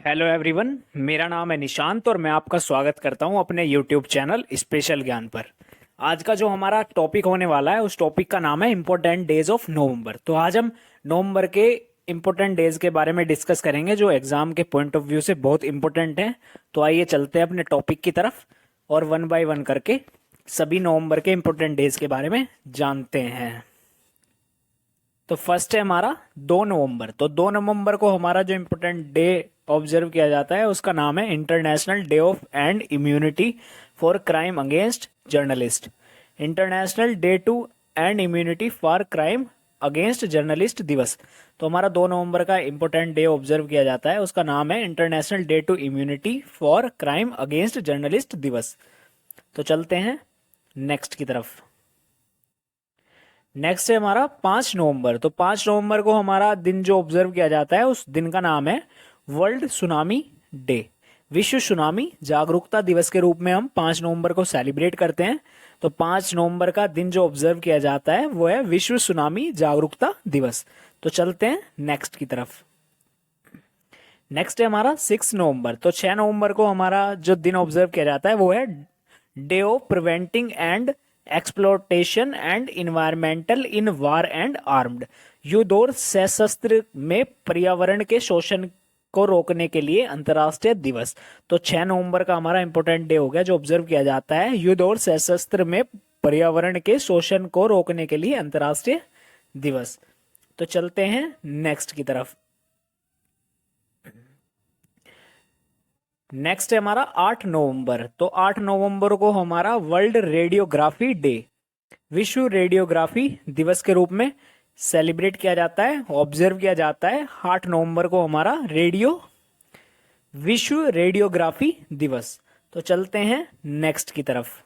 Hello everyone, मेरा नाम है निशांत और मैं आपका स्वागत करता हूं अपने यूट्यूब चैनल स्पेशल ज्ञान पर। आज का जो हमारा टॉपिक होने वाला है उस टॉपिक का नाम है इम्पोर्टेंट डेज ऑफ नवंबर। तो आज हम नवंबर के इम्पोर्टेंट डेज के बारे में डिस्कस करेंगे जो एग्जाम के पॉइंट ऑफ व्यू से बहुत इंपॉर्टेंट हैं। तो आइए चलते हैं अपने टॉपिक की तरफ और वन बाय वन करके सभी नवंबर के इम्पोर्टेंट डेज के बारे में जानते हैं। तो फर्स्ट है हमारा 2 नवंबर। तो 2 नवंबर को हमारा जो इम्पोर्टेंट डे ऑब्जर्व किया जाता है उसका नाम है international day of end immunity for crime against journalist. International day to end immunity for crime against journalist दिवस। तो हमारा 2 नवंबर का इम्पोर्टेंट डे ऑब्जर्व किया जाता है, उसका नाम है international day to immunity for crime against journalist दिवस। तो चलते हैं नेक्स्ट की तरफ। नेक्स्ट है हमारा 5 नवंबर। तो 5 नवंबर को हमारा दिन जो ऑब्जर्व किया जाता है उस दिन का नाम है वर्ल्ड सुनामी डे। विश्व सुनामी जागरूकता दिवस के रूप में हम 5 नवंबर को सेलिब्रेट करते हैं। तो 5 नवंबर का दिन जो ऑब्जर्व किया जाता है वो है विश्व सुनामी जागरूकता दिवस। तो चलते हैं नेक्स्ट की तरफ। नेक्स्ट है हमारा 6 नवंबर। तो 6 नवंबर को हमारा जो दिन ऑब्जर्व किया जाता है वो है day of preventing and exploitation and environmental in war and armed. युद्ध और सशस्त्र में पर्यावरण के शोषण को रोकने के लिए अंतर्राष्ट्रीय दिवस। तो 6 नवंबर का हमारा इंपॉर्टेंट डे हो गया जो ऑब्जर्व किया जाता है युद्ध और सशस्त्र में पर्यावरण के शोषण को रोकने के लिए अंतर्राष्ट्रीय दिवस। तो चलते हैं नेक्स्ट की तरफ। नेक्स्ट है हमारा 8 नवंबर। तो 8 नवंबर को हमारा वर्ल्ड रेडियोग्राफी डे, विश्व रेडियोग्राफी दिवस के रूप में सेलिब्रेट किया जाता है, ऑब्जर्व किया जाता है। 8 नवंबर को हमारा विश्व रेडियोग्राफी दिवस। तो चलते हैं नेक्स्ट की तरफ।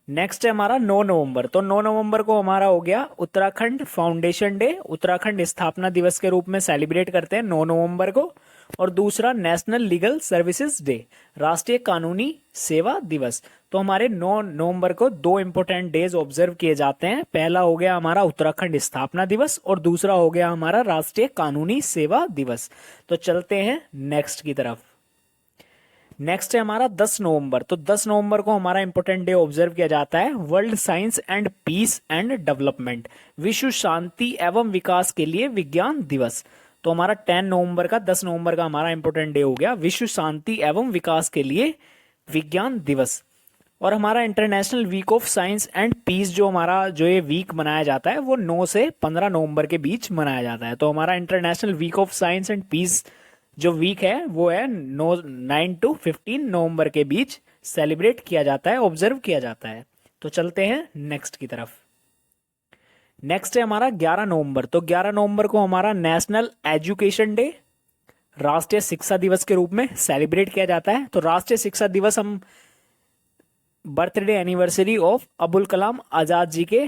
नेक्स्ट है हमारा 9 नवंबर। तो 9 नवंबर को हमारा हो गया उत्तराखंड फाउंडेशन डे, उत्तराखंड स्थापना दिवस के रूप में सेलिब्रेट करते हैं 9 नवंबर को। और दूसरा नेशनल लीगल सर्विसेज डे, राष्ट्रीय कानूनी सेवा दिवस। तो हमारे 9 नवंबर को 2 इंपॉर्टेंट डेज ऑब्जर्व किए जाते हैं। पहला हो गया हमारा उत्तराखंड स्थापना दिवस और दूसरा हो गया हमारा राष्ट्रीय कानूनी सेवा दिवस। तो चलते हैं नेक्स्ट की तरफ। नेक्स्ट है हमारा 10 नवंबर। तो 10 नवंबर को हमारा इंपॉर्टेंट डे ऑब्जर्व किया जाता है world science and peace and development, विश्व शांति एवं विकास के लिए विज्ञान दिवस। तो हमारा 10 नवंबर का 10 नवंबर का हमारा इंपॉर्टेंट डे हो गया विश्व शांति एवं विकास के लिए विज्ञान दिवस। और हमारा international week of science and peace जो ये वीक मनाया जाता है वो 9 से 15 नवंबर के बीच मनाया जाता है। तो हमारा international week of science and peace जो वीक है वो है 9 to 15 नवंबर के बीच सेलिब्रेट किया जाता है, ऑब्जर्व किया जाता है। तो चलते हैं नेक्स्ट की तरफ। नेक्स्ट है हमारा 11 नवंबर। तो 11 नवंबर को हमारा नेशनल एजुकेशन डे, राष्ट्रीय शिक्षा दिवस के रूप में सेलिब्रेट किया जाता है। तो राष्ट्रीय शिक्षा दिवस हम birthday anniversary of Abul Kalam Azad ji के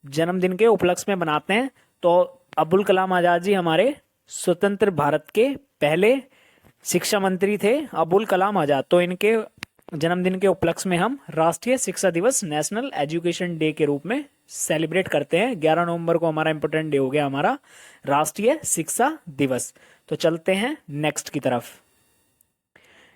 जन्मदिन के उपलक्ष्य में मनाते हैं। तो अबुल कलाम आजाद जी हमारे स्वतंत्र भारत के पहले शिक्षा मंत्री थे, अबुल कलाम आजाद। तो इनके जन्मदिन के उपलक्ष्य में हम राष्ट्रीय शिक्षा दिवस, नेशनल एजुकेशन डे के रूप में सेलिब्रेट करते हैं। 11 नवंबर को हमारा इंपॉर्टेंट डे हो गया हमारा राष्ट्रीय शिक्षा दिवस। तो चलते हैं नेक्स्ट की तरफ।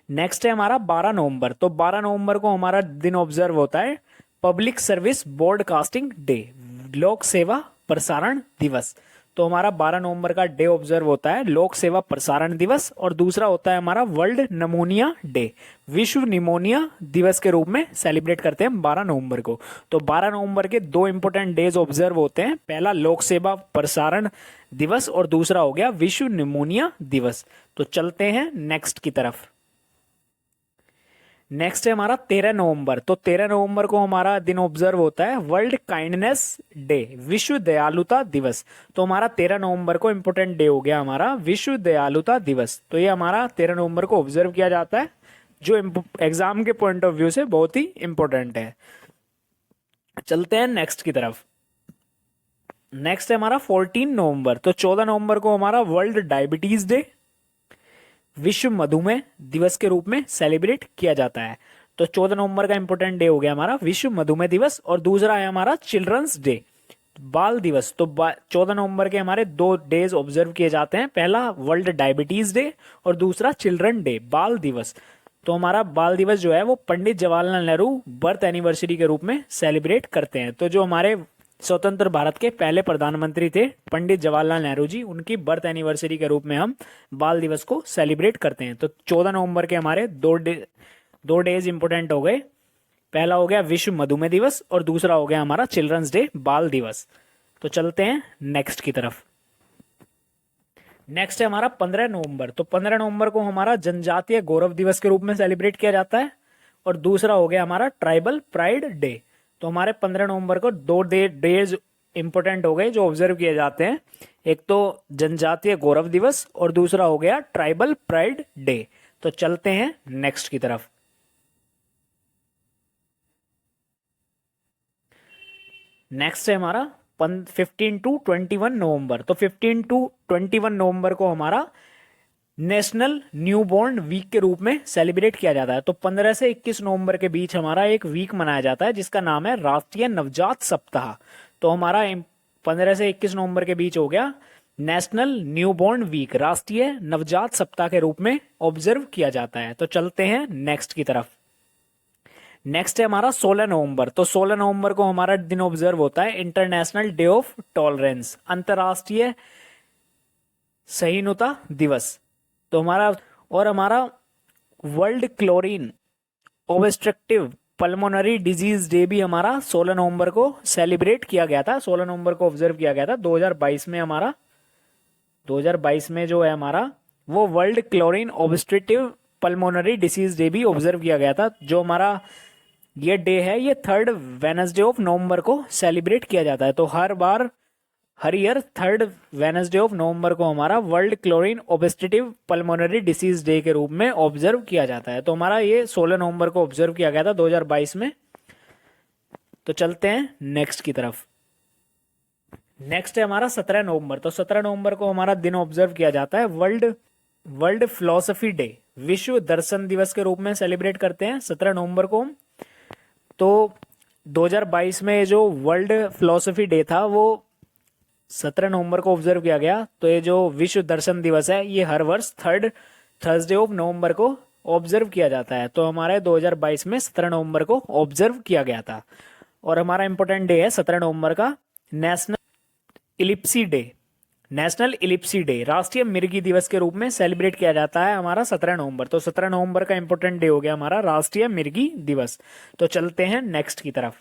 नेक्स्ट है हमारा 12 नवंबर। तो 12 नवंबर को हमारा दिन ऑब्जर्व होता है पब्लिक सर्विस ब्रॉडकास्टिंग डे, लोक सेवा प्रसारण दिवस। तो हमारा 12 नवंबर का डे ऑब्जर्व होता है लोक सेवा प्रसारण दिवस। और दूसरा होता है हमारा वर्ल्ड निमोनिया डे, विश्व निमोनिया दिवस के रूप में सेलिब्रेट करते हैं 12 नवंबर को। तो 12 नवंबर के 2 इंपॉर्टेंट डेज ऑब्जर्व होते हैं, पहला लोक सेवा प्रसारण दिवस और दूसरा हो गया विश्व निमोनिया दिवस। तो चलते हैं नेक्स्ट की तरफ। नेक्स्ट है हमारा 13 नवंबर। तो 13 नवंबर को हमारा दिन ऑब्जर्व होता है वर्ल्ड काइंडनेस डे, विश्व दयालुता दिवस। तो हमारा 13 नवंबर को इंपॉर्टेंट डे हो गया हमारा विश्व दयालुता दिवस। तो ये हमारा 13 नवंबर को ऑब्जर्व किया जाता है जो एग्जाम के पॉइंट ऑफ व्यू से बहुत ही इंपॉर्टेंट है। चलते हैं नेक्स्ट की तरफ। नेक्स्ट है हमारा 14 नवंबर। तो 14 नवंबर को हमारा वर्ल्ड डायबिटीज डे, विश्व मधुमेह दिवस के रूप में सेलिब्रेट किया जाता है। तो 14 नवंबर का इंपॉर्टेंट डे हो गया हमारा विश्व मधुमेह दिवस। और दूसरा है हमारा चिल्ड्रंस डे, बाल दिवस तो 14 नवंबर के हमारे 2 डेज ऑब्जर्व किए जाते हैं। पहला वर्ल्ड डायबिटीज डे और दूसरा चिल्ड्रन डे। बाल दिवस तो हमारा बाल दिवस जो है वो पंडित जवाहरलाल नेहरू बर्थ एनिवर्सरी के रूप में सेलिब्रेट करते हैं। तो जो हमारे स्वतंत्र भारत के पहले प्रधानमंत्री थे पंडित जवाहरलाल नेहरू जी, उनकी बर्थ एनिवर्सरी के रूप में हम बाल दिवस को सेलिब्रेट करते हैं। तो 14 नवंबर के हमारे 2 डेज इंपोर्टेंट हो गए। पहला हो गया विश्व मधुमेह दिवस और दूसरा हो गया हमारा चिल्ड्रंस डे, बाल दिवस। तो चलते हैं नेक्स्ट की तरफ। नेक्स्ट है हमारा 15 नवंबर। तो 15 नवंबर को हमारा जनजातीय गौरव दिवस के रूप में सेलिब्रेट किया जाता है और दूसरा हो गया हमारा ट्राइबल प्राइड डे। तो हमारे 15 नवंबर को 2 डेज इंपोर्टेंट हो गए जो ऑब्जर्व किए जाते हैं। एक तो जनजातीय गौरव दिवस और दूसरा हो गया ट्राइबल प्राइड डे। तो चलते हैं नेक्स्ट की तरफ। नेक्स्ट है हमारा 15 टू 21 नवंबर। तो 15 टू 21 नवंबर को हमारा नेशनल न्यूबॉर्न वीक के रूप में सेलिब्रेट किया जाता है। तो 15 से 21 नवंबर के बीच हमारा एक वीक मनाया जाता है जिसका नाम है राष्ट्रीय नवजात सप्ताह। तो हमारा 15 से 21 नवंबर के बीच हो गया नेशनल न्यूबॉर्न वीक, राष्ट्रीय नवजात सप्ताह के रूप में ऑब्जर्व किया जाता है। तो चलते हैं नेक्स्ट की तरफ। नेक्स्ट है हमारा 16 नवंबर। तो 16 नवंबर को हमारा दिन ऑब्जर्व होता है इंटरनेशनल डे ऑफ टॉलरेंस, अंतरराष्ट्रीय सहिष्णुता दिवस। तो हमारा world chlorine obstructive pulmonary disease day भी हमारा 16 नवंबर को सेलिब्रेट किया गया था। 16 नवंबर को ऑब्जर्व किया गया था 2022 में। हमारा 2022 में जो है हमारा वो world chlorine obstructive pulmonary disease day भी ऑब्जर्व किया गया था। जो हमारा ये डे है ये 3rd वेडनेसडे ऑफ नवंबर को सेलिब्रेट किया जाता है। तो हर year 3rd Wednesday of November को हमारा world chlorine obstructive pulmonary disease day के रूप में ऑब्जर्व किया जाता है। तो हमारा ये 16 नवंबर को ऑब्जर्व किया गया था 2022 में। तो चलते हैं नेक्स्ट की तरफ। नेक्स्ट है हमारा 17 नवंबर। तो 17 नवंबर को हमारा दिन ऑब्जर्व किया जाता है वर्ल्ड फिलोसफी डे, विश्व दर्शन दिवस के रूप में सेलिब्रेट करते हैं 17 नवंबर को। तो 2022 में जो वर्ल्ड फिलोसफी डे था वो 17 नवंबर को ऑब्जर्व किया गया। तो ये जो विश्व दर्शन दिवस है ये हर वर्ष 3rd थर्सडे ऑफ नवंबर को ऑब्जर्व किया जाता है। तो हमारे 2022 में 17 नवंबर को ऑब्जर्व किया गया था। और हमारा इंपॉर्टेंट डे है 17 नवंबर का नेशनल इलिप्सी डे। नेशनल इलिप्सी डे राष्ट्रीय मिर्गी दिवस के रूप में सेलिब्रेट किया जाता है हमारा 17 नवंबर। तो 17 नवंबर का इंपॉर्टेंट डे हो गया हमारा राष्ट्रीय मिर्गी दिवस। तो चलते हैं नेक्स्ट की तरफ।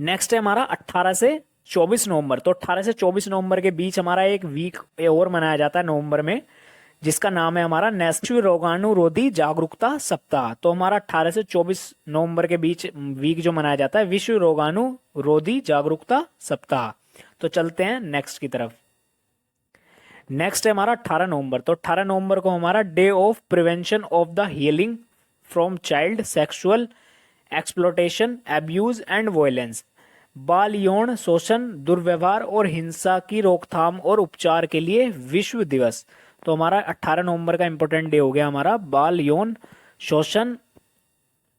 नेक्स्ट है हमारा 18 से 24 नवंबर। तो 18 से 24 नवंबर के बीच हमारा एक वीक और मनाया जाता है नवंबर में जिसका नाम है हमारा नेशनल रोगाणुरोधी जागरूकता सप्ताह। तो हमारा 18 से 24 नवंबर के बीच वीक जो मनाया जाता है विश्व रोगाणुरोधी जागरूकता सप्ताह। तो चलते हैं नेक्स्ट की तरफ। नेक्स्ट है हमारा 18 नवंबर। तो 18 नवंबर को हमारा day of prevention of the healing from child sexual exploitation abuse and violence, बाल यौन शोषण दुर्व्यवहार और हिंसा की रोकथाम और उपचार के लिए विश्व दिवस। तो हमारा 18 नवंबर का इंपॉर्टेंट डे हो गया हमारा बाल यौन शोषण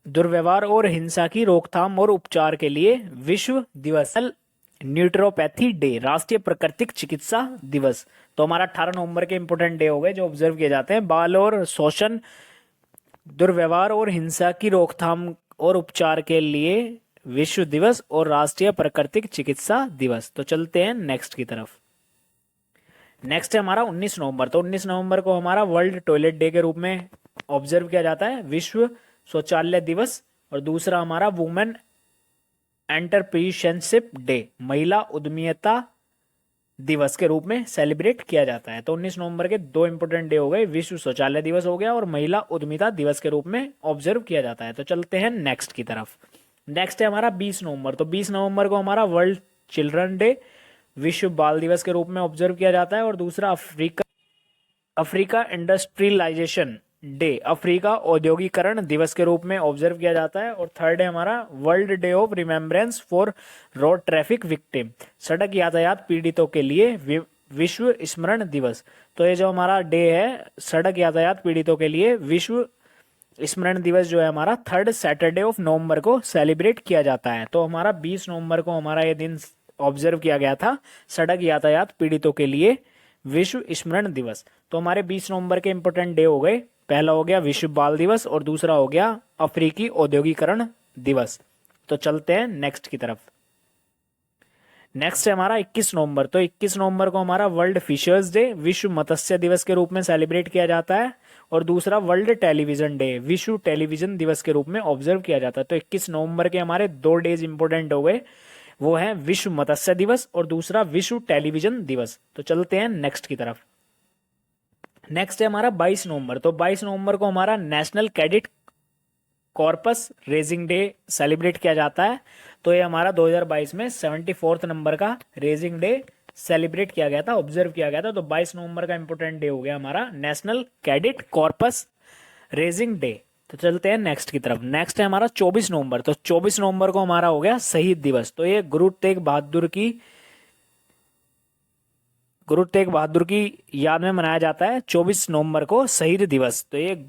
दुर्व्यवहार और हिंसा की रोकथाम और उपचार के लिए विश्व दिवस। न्यूट्रोपैथी डे राष्ट्रीय प्राकृतिक चिकित्सा दिवस। तो हमारा 18 नवंबर के इंपॉर्टेंट डे हो गए जो ऑब्जर्व किए जाते हैं बाल और शोषण दुर्व्यवहार और हिंसा की रोकथाम और उपचार के लिए विश्व दिवस और राष्ट्रीय प्राकृतिक चिकित्सा दिवस। तो चलते हैं नेक्स्ट की तरफ। नेक्स्ट है हमारा 19 नवंबर। तो 19 नवंबर को हमारा वर्ल्ड टॉयलेट डे के रूप में ऑब्जर्व किया जाता है विश्व शौचालय दिवस। और दूसरा हमारा वुमेन एंटरप्रेन्योरशिप डे महिला उद्यमिता दिवस के रूप में सेलिब्रेट किया जाता है। तो 19 नवंबर के 2 इंपोर्टेंट डे हो गए, विश्व शौचालय दिवस हो गया और महिला उद्यमिता दिवस के रूप में ऑब्जर्व किया जाता है। तो चलते हैं नेक्स्ट की तरफ। नेक्स्ट है हमारा 20 नवंबर। तो 20 नवंबर को हमारा वर्ल्ड चिल्ड्रन डे विश्व बाल दिवस के रूप में ऑब्जर्व किया जाता है। और दूसरा अफ्रीका इंडस्ट्रियलाइजेशन डे अफ्रीका औद्योगिकरण दिवस के रूप में ऑब्जर्व किया जाता है। और थर्ड है हमारा world day of remembrance for road traffic victim सड़क यातायात पीड़ितों के लिए विश्व स्मरण दिवस। तो ये जो हमारा डे है सड़क यातायात पीड़ितों के लिए विश्व स्मरण दिवस जो है हमारा 3rd सैटरडे ऑफ नवंबर को सेलिब्रेट किया जाता है। तो हमारा 20 नवंबर को हमारा ये दिन ऑब्जर्व किया गया था सड़क यातायात पीड़ितों के लिए विश्व स्मरण दिवस। तो हमारे 20 नवंबर के इंपोर्टेंट डे हो गए। पहला हो गया विश्व बाल दिवस और दूसरा हो गया अफ्रीकी औद्योगिकरण दिवस। तो चलते हैं नेक्स्ट की तरफ। नेक्स्ट है हमारा 21 नवंबर। तो 21 नवंबर को हमारा वर्ल्ड फिशर्स डे विश्व मत्स्य दिवस के रूप में सेलिब्रेट किया जाता है और दूसरा वर्ल्ड टेलीविजन डे विश्व टेलीविजन दिवस के रूप में ऑब्जर्व किया जाता है। तो 21 नवंबर के हमारे 2 डेज इंपोर्टेंट हो गए, वो है विश्व मत्स्य दिवस और दूसरा विश्व टेलीविजन दिवस। तो चलते हैं नेक्स्ट की तरफ। नेक्स्ट है हमारा 22 नवंबर। तो 22 नवंबर को हमारा national cadet corpus raising day celebrate किया जाता है। तो ये हमारा 2022 में 74th नंबर का रेजिंग डे सेलिब्रेट किया गया था, ऑब्जर्व किया गया था। तो 22 नवंबर का इंपोर्टेंट डे हो गया हमारा national cadet corpus raising day. तो चलते हैं नेक्स्ट की तरफ। नेक्स्ट है हमारा 24 नवंबर। तो 24 नवंबर को हमारा हो गया शहीद दिवस। तो ये गुरु तेग बहादुर की याद में मनाया जाता है 24 नवंबर को शहीद दिवस। तो ये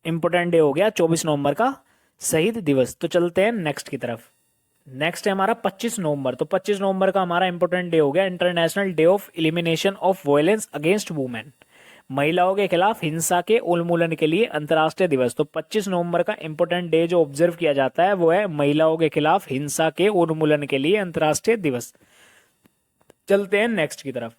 इंपोर्टेंट डे हो गया 24 नवंबर का शहीद दिवस। तो चलते हैं नेक्स्ट की तरफ। नेक्स्ट है हमारा 25 नवंबर। तो 25 नवंबर का हमारा इंपोर्टेंट डे हो गया international day of elimination of violence against women, महिलाओं के खिलाफ हिंसा के उन्मूलन के लिए अंतर्राष्ट्रीय दिवस। तो 25 नवंबर का इंपोर्टेंट डे जो ऑब्जर्व किया जाता है वो है महिलाओं के खिलाफ हिंसा के उन्मूलन के लिए अंतर्राष्ट्रीय दिवस। चलते हैं नेक्स्ट की तरफ।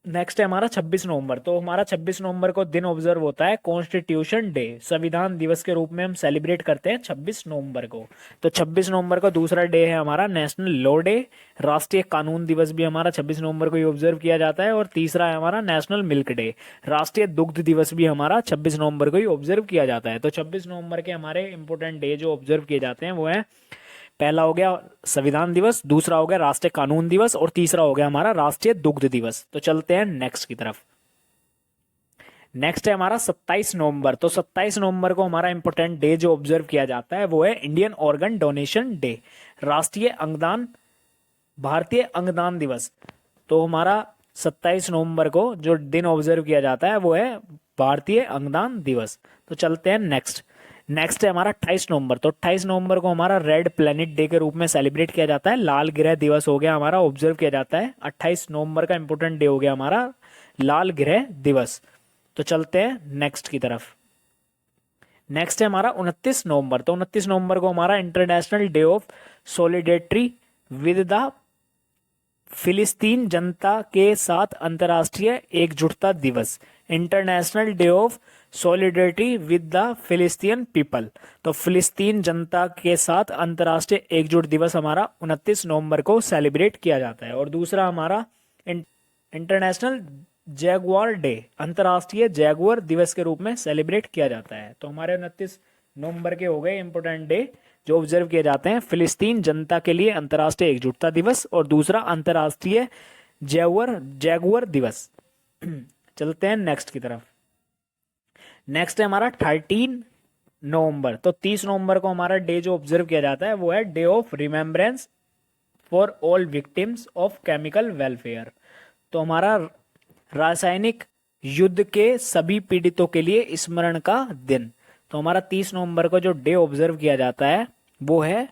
नेक्स्ट है हमारा 26 नवंबर। तो हमारा 26 नवंबर को दिन ऑब्जर्व होता है कॉन्स्टिट्यूशन डे, संविधान दिवस के रूप में हम सेलिब्रेट करते हैं 26 नवंबर को। तो 26 नवंबर को दूसरा डे है हमारा नेशनल लॉ डे, राष्ट्रीय कानून दिवस भी हमारा 26 नवंबर को ही ऑब्जर्व किया जाता है। और तीसरा है हमारा नेशनल मिल्क डे, राष्ट्रीय दुग्ध दिवस भी हमारा 26 नवंबर को ही ऑब्जर्व किया जाता है। तो 26 नवंबर के हमारे इंपोर्टेंट डे जो ऑब्जर्व किए जाते हैं वो है, पहला हो गया संविधान दिवस, दूसरा हो गया राष्ट्रीय कानून दिवस और तीसरा हो गया हमारा राष्ट्रीय दुग्ध दिवस। तो चलते हैं नेक्स्ट की तरफ। नेक्स्ट है हमारा 27 नवंबर। तो 27 नवंबर को हमारा इंपोर्टेंट डे जो ऑब्जर्व किया जाता है वो है इंडियन ऑर्गन डोनेशन डे, भारतीय अंगदान दिवस। तो हमारा 27 नवंबर को जो दिन ऑब्जर्व किया जाता है वो है भारतीय अंगदान दिवस। तो चलते हैं नेक्स्ट है हमारा 28 नवंबर। तो 28 नवंबर को हमारा रेड प्लेनेट डे के रूप में सेलिब्रेट किया जाता है, लाल ग्रह दिवस हो गया हमारा, ऑब्जर्व किया जाता है। 28 नवंबर का इंपोर्टेंट डे हो गया हमारा लाल ग्रह दिवस। तो चलते हैं नेक्स्ट की तरफ। नेक्स्ट है हमारा 29 नवंबर। तो 29 नवंबर को हमारा international day of solidarity with the फिलिस्तीन जनता के साथ अंतर्राष्ट्रीय एकजुटता दिवस, international day of solidarity with the फिलिस्तीन पीपल। तो फिलिस्तीन जनता के साथ अंतर्राष्ट्रीय एकजुट दिवस हमारा 29 नवंबर को सेलिब्रेट किया जाता है। और दूसरा हमारा इंटरनेशनल जैगुआर डे, अंतर्राष्ट्रीय जैगुआर दिवस के रूप में सेलिब्रेट किया जाता है। तो हमारे 29 नवंबर के हो गए इंपोर्टेंट डे जो ऑब्जर्व किए जाते हैं, फिलिस्तीन जनता के लिए अंतर्राष्ट्रीय एकजुटता दिवस और दूसरा अंतर्राष्ट्रीय जैगुआर दिवस। चलते हैं नेक्स्ट की तरफ। नेक्स्ट है हमारा 13 नवंबर। तो 30 नवंबर को हमारा डे जो ऑब्जर्व किया जाता है वो है day of remembrance for all victims of chemical welfare. तो हमारा रासायनिक युद्ध के सभी पीड़ितों के लिए स्मरण का दिन। तो हमारा 30 नवंबर को जो डे ऑब्जर्व किया जाता है वो है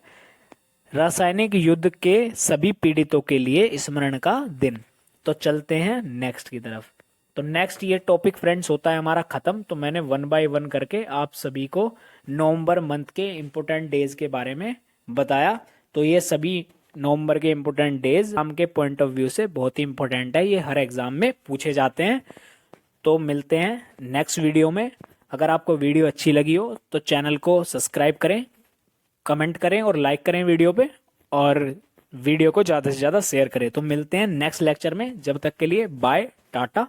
रासायनिक युद्ध के सभी पीड़ितों के लिए स्मरण का दिन। तो चलते हैं नेक्स्ट की तरफ। तो नेक्स्ट ये टॉपिक फ्रेंड्स होता है हमारा खत्म। तो मैंने 1 बाय 1 करके आप सभी को नवंबर मंथ के इम्पोर्टेंट डेज के बारे में बताया। तो ये सभी नवंबर के इम्पोर्टेंट डेज एग्जाम के पॉइंट ऑफ व्यू से बहुत ही इंपॉर्टेंट है, ये हर एग्जाम में पूछे जाते हैं। तो मिलते हैं नेक्स्ट वीडियो में। अगर आपको वीडियो अच्छी लगी हो तो चैनल को सब्सक्राइब करें, कमेंट करें और लाइक करें वीडियो पे, और वीडियो को ज़्यादा से ज़्यादा शेयर करें। तो मिलते हैं नेक्स्ट लेक्चर में, जब तक के लिए बाय टाटा।